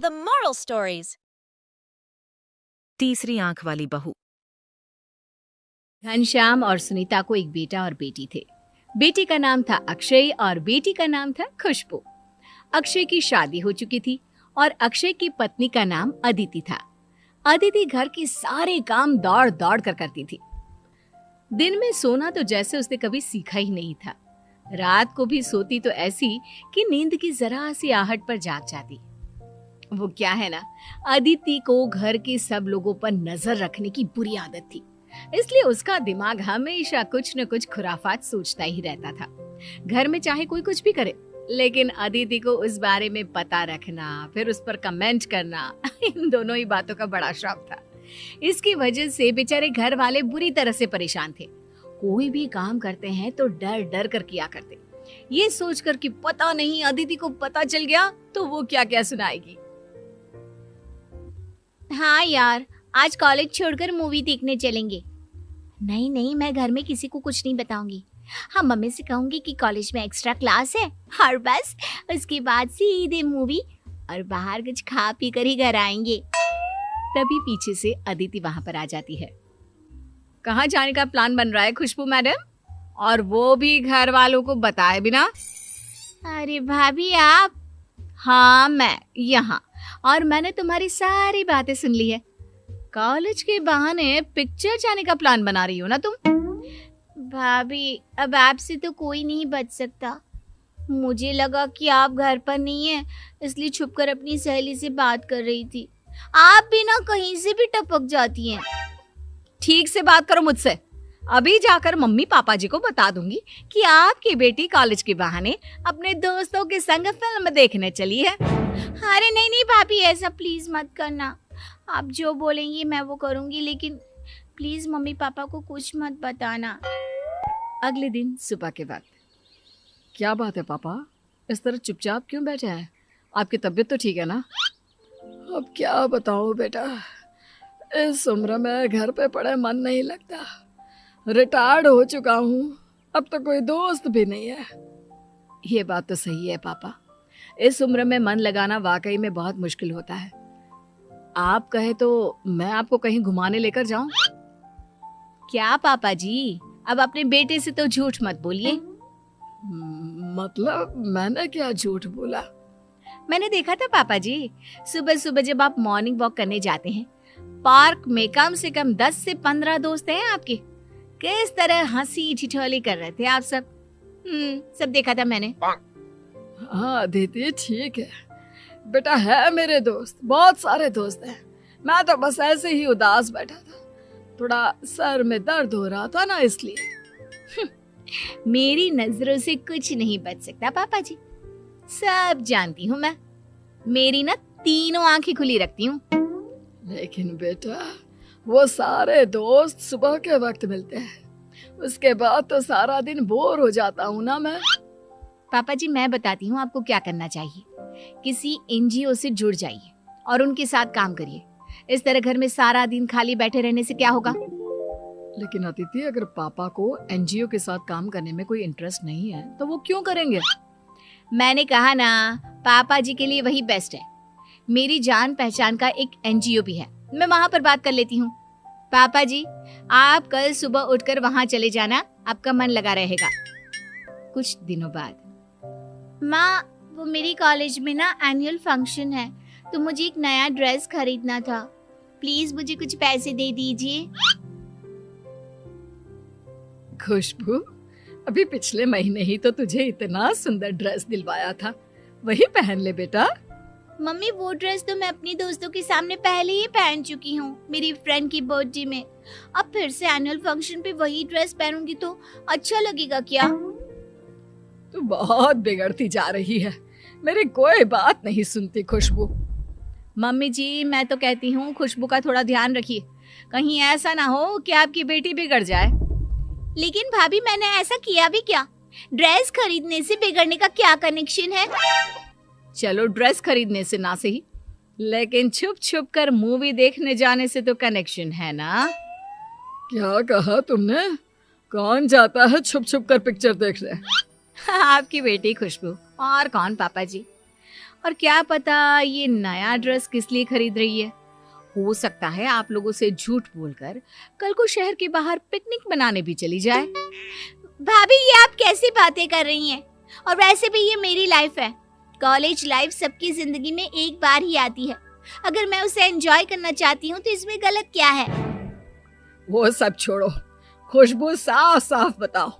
The moral stories. तीसरी आंख वाली बहू। घनश्याम और सुनीता को एक बेटा और बेटी थे। बेटे का नाम था अक्षय और बेटी का नाम था खुशबू। अक्षय की शादी हो चुकी थी और अक्षय की पत्नी का नाम अदिति था। अदिति घर के सारे काम दौड़ दौड़ कर करती थी। दिन में सोना तो जैसे उसने कभी सीखा ही नहीं था। रात को भी सोती तो ऐसी कि नींद की जरा सी आहट पर जाग जाती। वो क्या है ना, अदिति को घर के सब लोगों पर नजर रखने की बुरी आदत थी, इसलिए उसका दिमाग हमेशा कुछ न कुछ खुराफात सोचता ही रहता था। घर में चाहे कोई कुछ भी करे, लेकिन अदिति को उस बारे में पता रखना, फिर उस पर कमेंट करना, इन दोनों ही बातों का बड़ा शौक था। इसकी वजह से बेचारे घर वाले बुरी तरह से परेशान थे। कोई भी काम करते हैं तो डर डर कर किया करते, ये सोचकर कि पता नहीं अदिति को पता चल गया तो वो क्या क्या सुनाएगी। हाँ यार, आज कॉलेज छोड़कर मूवी देखने चलेंगे। नहीं नहीं, मैं घर में किसी को कुछ नहीं बताऊंगी। हाँ, मम्मी से कहूंगी कि कॉलेज में एक्स्ट्रा क्लास है और बस उसके बाद सीधे मूवी और बाहर कुछ खा पी कर ही घर आएंगे। तभी पीछे से अदिति वहां पर आ जाती है। कहाँ जाने का प्लान बन रहा है खुशबू मैडम, और वो भी घर वालों को बताए बिना? अरे भाभी आप? हाँ, मैं यहाँ, और मैंने तुम्हारी सारी बातें सुन ली है। कॉलेज के बहाने पिक्चर जाने का प्लान बना रही हो ना तुम? भाभी, अब आपसे तो कोई नहीं बच सकता। मुझे लगा कि आप घर पर नहीं है, इसलिए छुपकर अपनी सहेली से बात कर रही थी। आप भी ना कहीं से भी टपक जाती हैं। ठीक से बात करो मुझसे। अभी जाकर मम्मी पापा जी को बता दूंगी कि आपकी बेटी कॉलेज के बहाने अपने दोस्तों के संग फिल्म देखने चली है। अरे नहीं नहीं भाभी, ऐसा प्लीज मत करना। आप जो बोलेंगी मैं वो करूंगी, लेकिन प्लीज मम्मी पापा को कुछ मत बताना। अगले दिन सुबह के वक्त, क्या बात है पापा, इस तरह चुपचाप क्यों बैठे हैं? आपकी तबीयत तो ठीक है ना? अब क्या बताऊं बेटा, इस उम्र में घर पे पड़े मन नहीं लगता। रिटायर्ड हो चुका हूँ, अब तो कोई दोस्त भी नहीं है। ये बात तो सही है पापा, इस उम्र में मन लगाना वाकई में बहुत मुश्किल होता है। आप कहे तो मैं आपको कहीं घुमाने लेकर जाऊं? क्या पापा जी, अब अपने बेटे से तो झूठ मत बोलिए। मतलब मैंने क्या झूठ बोला? मैंने देखा था पापा जी, सुबह सुबह जब आप मॉर्निंग वॉक करने जाते हैं, पार्क में कम से कम 10 से 15 दोस्त हैं आपके। किस तरह हंसी ठिठोली कर रहे थे आप सब। सब देखा था मैंने। हाँ दीदी, ठीक है बेटा, है मेरे दोस्त, बहुत सारे दोस्त हैं। मैं तो बस ऐसे ही उदास बैठा था, थोड़ा सर में दर्द हो रहा था ना, इसलिए। मेरी नजरों से कुछ नहीं बच सकता पापा जी, सब जानती हूँ मैं। मेरी ना तीनों आंखें खुली रखती हूँ। लेकिन बेटा, वो सारे दोस्त सुबह के वक्त मिलते हैं, उसके बाद तो सारा दिन बोर हो जाता हूँ ना मैं। पापा जी, मैं बताती हूँ आपको क्या करना चाहिए। किसी एनजीओ से जुड़ जाइए और उनके साथ काम करिए। इस तरह घर में सारा दिन खाली बैठे रहने से क्या होगा? लेकिन अदिति, अगर पापा को एनजीओ के साथ काम करने में कोई इंटरेस्ट नहीं है तो वो क्यों करेंगे? मैंने कहा ना, पापा जी के लिए वही बेस्ट है। मेरी जान पहचान का एक एनजीओ भी है, मैं वहां पर बात कर लेती हूँ। पापा जी, आप कल सुबह उठकर वहां चले जाना, आपका मन लगा रहेगा। कुछ दिनों बाद, माँ, वो मेरी कॉलेज में ना एनुअल फंक्शन है, तो मुझे एक नया ड्रेस खरीदना था। प्लीज मुझे कुछ पैसे दे दीजिए। खुशबू, अभी पिछले महीने ही तो तुझे इतना सुंदर ड्रेस दिलवाया था, वही पहन ले बेटा। मम्मी, वो ड्रेस तो मैं अपनी दोस्तों के सामने पहले ही पहन चुकी हूँ, मेरी फ्रेंड की बर्थडे में। अब फिर से एनुअल फंक्शन पे वही ड्रेस पहनूंगी तो अच्छा लगेगा क्या? तू बहुत बिगड़ती जा रही है, मेरी कोई बात नहीं सुनती खुशबू। मम्मी जी, मैं तो कहती हूँ खुशबू का थोड़ा ध्यान रखिए, कहीं ऐसा ना हो कि आपकी बेटी बिगड़ जाए। लेकिन भाभी, मैंने ऐसा किया भी क्या? ड्रेस खरीदने से बिगड़ने का क्या कनेक्शन है? चलो, ड्रेस खरीदने से ना सही, लेकिन छुप छुप कर मूवी देखने जाने से तो कनेक्शन है ना। क्या कहा तुमने? कौन जाता है छुप छुप कर पिक्चर देखने? आपकी बेटी खुशबू, और कौन पापा जी। और क्या पता ये नया ड्रेस किस लिए खरीद रही है। हो सकता है आप लोगों से झूठ बोलकर कल को शहर के बाहर पिकनिक मनाने भी चली जाए। भाभी ये आप कैसी बातें कर रही हैं? और वैसे भी ये मेरी लाइफ है। कॉलेज लाइफ सबकी जिंदगी में एक बार ही आती है। अगर मैं उसे एंजॉय करना चाहती हूँ तो इसमें गलत क्या है? वो सब छोड़ो, खुशबू साफ साफ बताओ,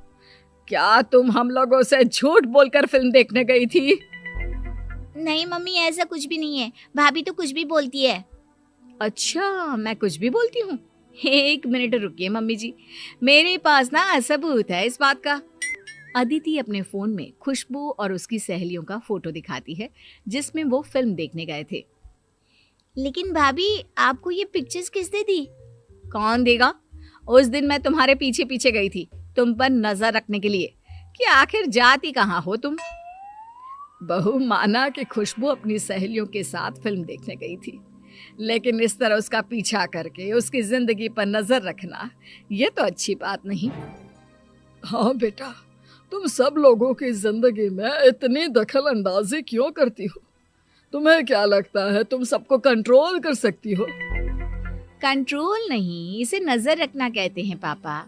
क्या तुम हम लोगों से झूठ बोलकर फिल्म देखने गई थी? नहीं मम्मी, ऐसा कुछ भी नहीं है। भाभी तो कुछ भी बोलती है। अच्छा, मैं कुछ भी बोलती हूँ? एक मिनट रुकिए मम्मी जी, मेरे पास ना सबूत है इस बात का। अदिति अपने फोन में खुशबू और उसकी सहेलियों का फोटो दिखाती है जिसमें वो फिल्म देखने गए थे। लेकिन भाभी, आपको ये पिक्चर्स किसने दी? कौन देगा? उस दिन मैं तुम्हारे पीछे पीछे गई थी तुम पर नजर रखने के लिए कि आखिर जाती कहाँ हो तुम। बहू, माना कि खुशबू अपनी सहेलियों के साथ फिल्म देखने गई थी, लेकिन इस तरह उसका पीछा करके उसकी जिंदगी पर नजर रखना ये तो अच्छी बात नहीं। हाँ बेटा, तुम सब लोगों की जिंदगी में इतनी दखल अंदाजी क्यों करती हो? तुम्हें क्या लगता है तुम सबको कंट्रोल कर सकती हो? कंट्रोल नहीं, इसे नजर रखना कहते हैं पापा।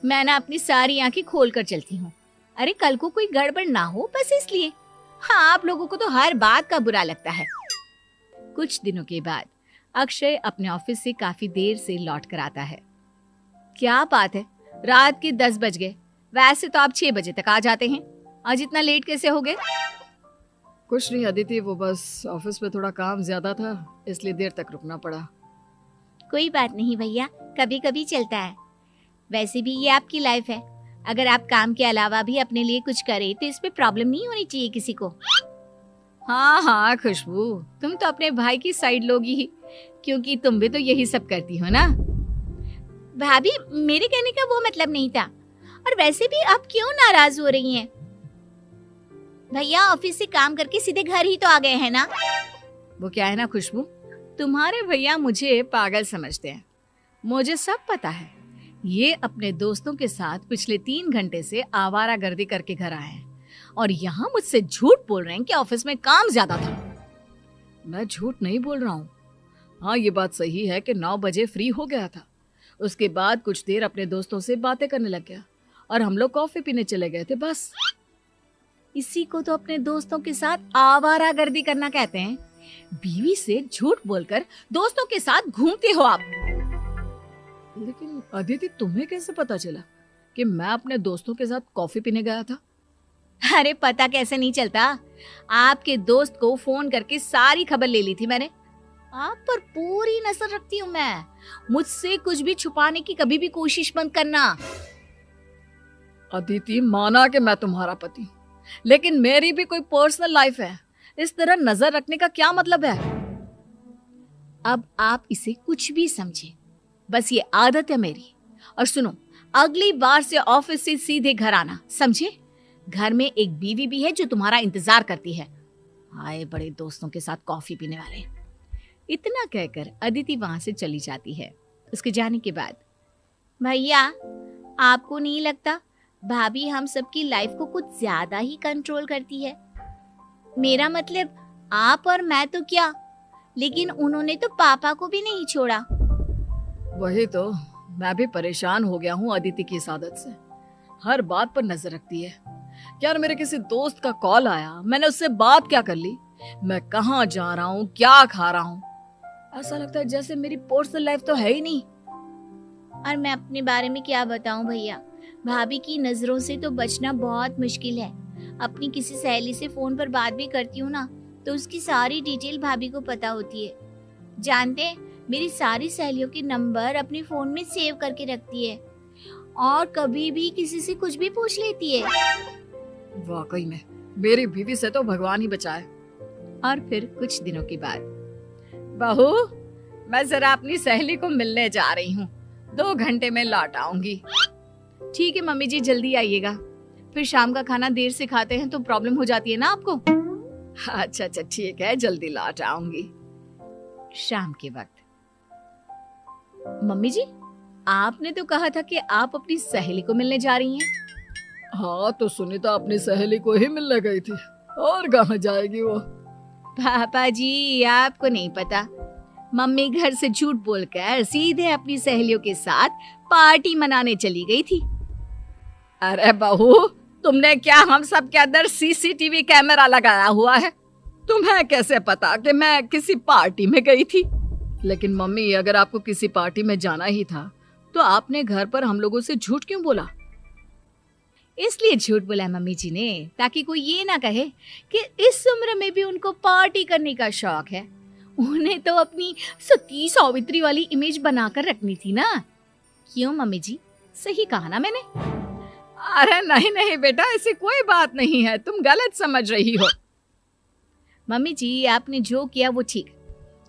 मैं ना अपनी सारी आंखें खोल कर चलती हूँ। अरे कल को कोई गड़बड़ ना हो, बस इसलिए। हाँ, आप लोगों को तो हर बात का बुरा लगता है। कुछ दिनों के बाद अक्षय अपने ऑफिस से काफी देर से लौट कर आता है। क्या बात है, रात के 10 बज गए। वैसे तो आप 6 बजे तक आ जाते हैं, आज इतना लेट कैसे हो गए? कुछ नहीं अदिति, वो बस ऑफिस में थोड़ा काम ज्यादा था, इसलिए देर तक रुकना पड़ा। कोई बात नहीं भैया, कभी कभी चलता है। वैसे भी ये आपकी लाइफ है। अगर आप काम के अलावा भी अपने लिए कुछ करें तो इसमें प्रॉब्लम नहीं होनी चाहिए किसी को। हाँ हाँ खुशबू, तुम तो अपने भाई की साइड लोगी ही, क्योंकि तुम भी तो यही सब करती हो ना। भाभी, मेरे कहने का वो मतलब नहीं था। और वैसे भी आप क्यों नाराज हो रही हैं? भैया ऑफिस से काम करके सीधे घर ही तो आ गए हैं ना। वो क्या है ना खुशबू, तुम्हारे भैया मुझे पागल समझते हैं। मुझे सब पता है। ये अपने दोस्तों के साथ पिछले 3 घंटे से आवारागर्दी करके घर आए हैं और यहाँ मुझसे झूठ बोल रहे हैं कि ऑफिस में काम ज्यादा था। मैं झूठ नहीं बोल रहा हूँ। हाँ, ये बात सही है कि 9 बजे फ्री हो गया था। उसके बाद कुछ देर अपने दोस्तों से बातें करने लग गया और हम लोग कॉफी पीने चले गए थे, बस। इसी को तो अपने दोस्तों के साथ आवारागर्दी करना कहते हैं। बीवी से झूठ बोलकर दोस्तों के साथ घूमते हो आप। लेकिन अदिति, तुम्हें कैसे पता चला कि मैं अपने दोस्तों के साथ कॉफी पीने गया था? अरे पता कैसे नहीं चलता, आपके दोस्त को फोन करके सारी खबर ले ली थी मैंने। आप पर पूरी नजर रखती हूँ मैं। मुझसे कुछ भी छुपाने की कभी भी कोशिश मत करना। अदिति, माना कि मैं तुम्हारा पति हूँ, लेकिन मेरी भी कोई पर्सनल लाइफ है। इस तरह नजर रखने का क्या मतलब है? अब आप इसे कुछ भी समझे, बस ये आदत है मेरी। और सुनो, अगली बार से ऑफिस से सीधे घर आना, समझे? घर में एक बीवी भी है जो तुम्हारा इंतजार करती है। आए बड़े दोस्तों के साथ कॉफी पीने वाले। इतना कहकर अदिति वहां से चली जाती है। उसके जाने के बाद, भैया, आपको नहीं लगता भाभी हम सबकी लाइफ को कुछ ज्यादा ही कंट्रोल करती है? मेरा मतलब, आप और मैं तो क्या, लेकिन उन्होंने तो पापा को भी नहीं छोड़ा। वही तो, मैं भी परेशान हो गया हूँ अदिति की इस आदत से। हर बात पर नजर रखती है। यार, मेरे किसी दोस्त का कॉल आया, मैंने उससे बात क्या कर ली, मैं कहाँ जा रहा हूँ, क्या खा रहा हूँ, ऐसा लगता है जैसे मेरी पर्सनल लाइफ तो है ही नहीं। और मैं अपने बारे में क्या बताऊं भैया, भाभी की नजरों से तो बचना बहुत मुश्किल है। अपनी किसी सहेली से फोन पर बात भी करती हूँ ना, तो उसकी सारी डिटेल भाभी को पता होती है। जानते हैं, मेरी सारी सहेलियों के नंबर अपने फोन में सेव करके रखती है और कभी भी किसी से कुछ भी पूछ लेती है। वाकई में मेरी बीवी से तो भगवान ही बचाए। और फिर कुछ दिनों के बाद, बहू, मैं जरा अपनी सहेली को मिलने जा रही हूँ, 2 घंटे में लौट आऊंगी। ठीक है मम्मी जी, जल्दी आइएगा, फिर शाम का खाना देर से खाते हैं तो प्रॉब्लम हो जाती है ना आपको। अच्छा अच्छा, ठीक है, जल्दी लौट आऊंगी। शाम के वक्त, मम्मी जी, आपने तो कहा था कि आप अपनी सहेली को मिलने जा रही हैं। हाँ, तो सुनीता अपनी सहेली को ही मिलने गई थी, और कहाँ जाएगी वो। पापा जी, आपको नहीं पता, मम्मी घर से झूठ बोलकर सीधे अपनी सहेलियों के साथ पार्टी मनाने चली गई थी। अरे बहू, तुमने क्या हम सब के अंदर सीसीटीवी कैमरा लगाया हुआ है? तुम्हें कैसे पता कि मैं किसी पार्टी में गई थी? लेकिन मम्मी, अगर आपको किसी पार्टी में जाना ही था तो आपने घर पर हम लोगों से झूठ क्यों बोला? इसलिए झूठ बोला मम्मी जी ने, ताकि कोई ये ना कहे कि इस उम्र में भी उनको पार्टी करने का शौक है। उन्हें तो अपनी सती सावित्री वाली इमेज बनाकर रखनी थी ना। क्यों मम्मी जी, सही कहा ना मैंने? अरे नहीं नहीं बेटा, ऐसी कोई बात नहीं है, तुम गलत समझ रही हो। मम्मी जी, आपने जो किया वो ठीक,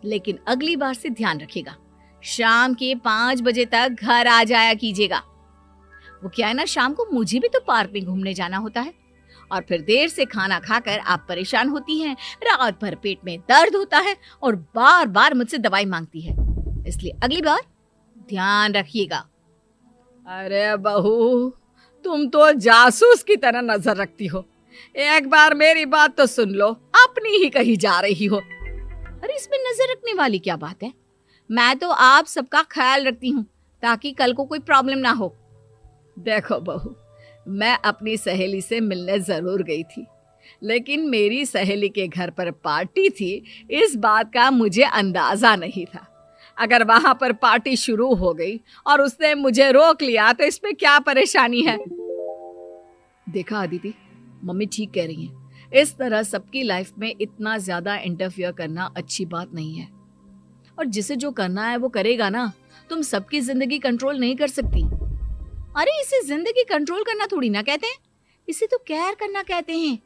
लेकिन अगली बार से ध्यान रखिएगा, शाम के 5 बजे तक घर आ जाया कीजिएगा। वो क्या है ना, शाम को मुझे भी तो पार्क में घूमने जाना होता है, और फिर देर से खाना खाकर आप परेशान होती हैं, रात भर पेट में दर्द होता है और बार बार मुझसे दवाई मांगती है। इसलिए अगली बार ध्यान रखिएगा। अरे बहू, तुम तो जासूस की तरह नजर रखती हो। एक बार मेरी बात तो सुन लो, अपनी ही कहीं जा रही हो। अरे इसमें नजर रखने वाली क्या बात है? मैं तो आप सबका ख्याल रखती हूँ ताकि कल को कोई प्रॉब्लम ना हो। देखो बहू, मैं अपनी सहेली से मिलने जरूर गई थी, लेकिन मेरी सहेली के घर पर पार्टी थी, इस बात का मुझे अंदाजा नहीं था। अगर वहां पर पार्टी शुरू हो गई और उसने मुझे रोक लिया तो इसमें क्या परेशानी है? देखा अदिति, मम्मी ठीक कह रही हैं। इस तरह सबकी लाइफ में इतना ज्यादा इंटरफियर करना अच्छी बात नहीं है। और जिसे जो करना है वो करेगा ना। तुम सबकी जिंदगी कंट्रोल नहीं कर सकती। अरे इसे जिंदगी कंट्रोल करना थोड़ी ना कहते हैं, इसे तो केयर करना कहते हैं।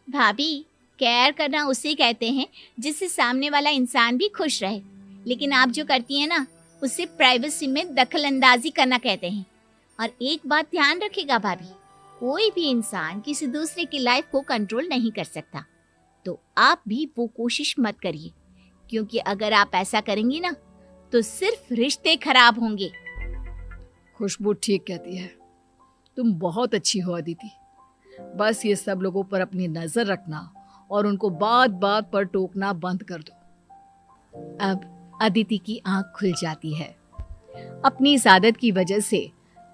भाभी, केयर करना उसे कहते हैं जिससे सामने वाला इंसान भी खुश रहे, लेकिन आप जो करती हैं ना, उसे प्राइवेसी में दखल अंदाजी करना कहते हैं। और एक बात ध्यान रखिएगा भाभी, कोई भी इंसान किसी दूसरे की लाइफ को कंट्रोल नहीं कर सकता, तो आप भी वो कोशिश मत करिए, क्योंकि अगर आप ऐसा करेंगी ना तो सिर्फ रिश्ते खराब होंगे। खुशबू ठीक कहती है, तुम बहुत अच्छी हो अदिति। बस ये सब लोगों पर अपनी नजर रखना और उनको बात बात पर टोकना बंद कर दो। अब अदिति की आंख खुल जाती है। अपनी इस आदत की वजह से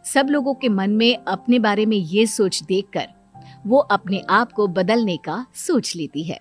सब लोगों के मन में अपने बारे में ये सोच देखकर वो अपने आप को बदलने का सोच लेती है।